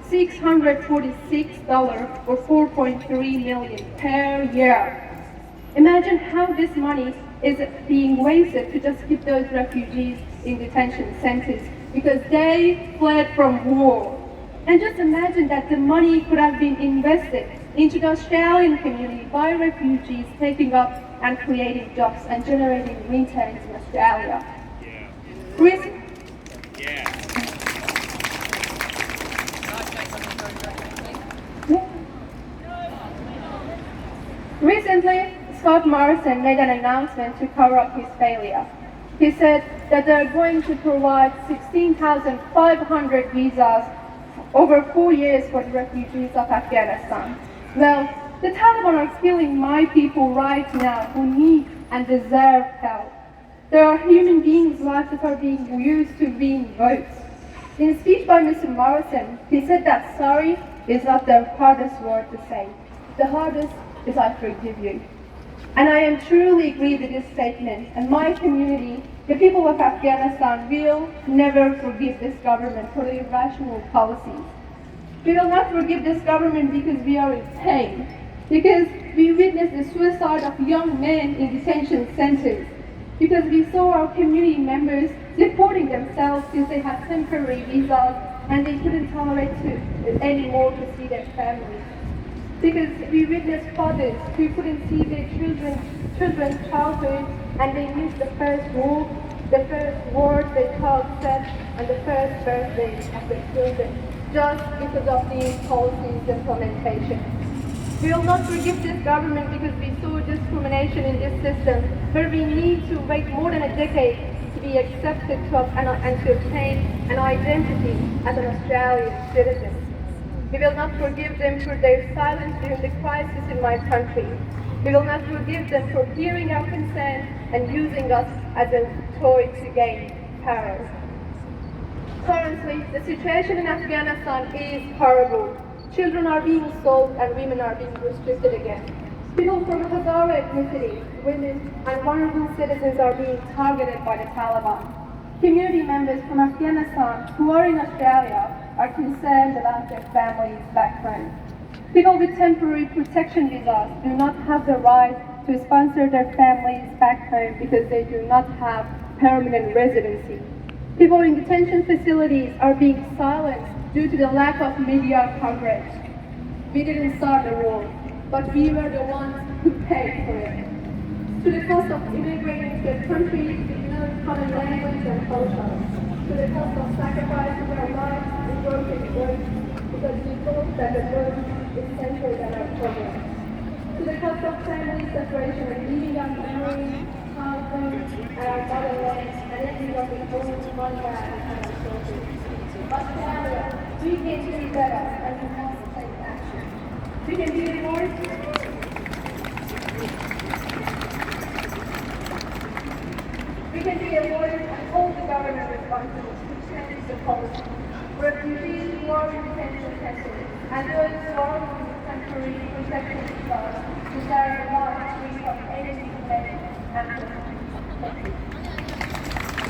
$1,646 or 4.3 million per year. Imagine how this money is being wasted to just keep those refugees in detention centers because they fled from war. And just imagine that the money could have been invested into the Australian community by refugees taking up and creating jobs and generating returns in Australia. Recently, Scott Morrison made an announcement to cover up his failure. He said that they're going to provide 16,500 visas over 4 years for the refugees of Afghanistan. Well, the Taliban are killing my people right now who need and deserve help. There are human beings' lives that are being used to win votes. In a speech by Mr. Morrison, he said that sorry is not the hardest word to say. The hardest is I forgive you. And I am truly agree with this statement, and my community, the people of Afghanistan, will never forgive this government for their irrational policies. We will not forgive this government because we are in pain, because we witnessed the suicide of young men in detention centers, because we saw our community members deporting themselves since they had temporary visas and they couldn't tolerate anymore to see their families. Because we witnessed fathers who couldn't see their children's childhood and they missed the first walk, the first word their child said, and the first birthday of their children, just because of these policies implementation. We will not forgive this government because we saw discrimination in this system, where we need to wait more than a decade to be accepted to and to obtain an identity as an Australian citizen. We will not forgive them for their silence during the crisis in my country. We will not forgive them for hearing our concern and using us as a toy to gain power. Currently, the situation in Afghanistan is horrible. Children are being sold and women are being restricted again. People from Hazara ethnicity, women and vulnerable citizens are being targeted by the Taliban. Community members from Afghanistan who are in Australia are concerned about their families back home. People with temporary protection visas do not have the right to sponsor their families back home because they do not have permanent residency. People in detention facilities are being silenced due to the lack of media coverage. We didn't start the war, but we were the ones who paid for it. To the cost of immigrating to a country with no common language and culture, to the cost of sacrificing our lives and broken work because we thought that the work is central than our problem. To the cost of family separation and leaving our memories, childhood, and our motherland, and ending up with only one man and our children. Australia, we can do better and we must take action. We can do more. We can be a voice and hold the government responsible to change the policy. Refugees who are in detention centers and those who are on temporary protection visas deserve a life free from any discrimination and violence. Thank you.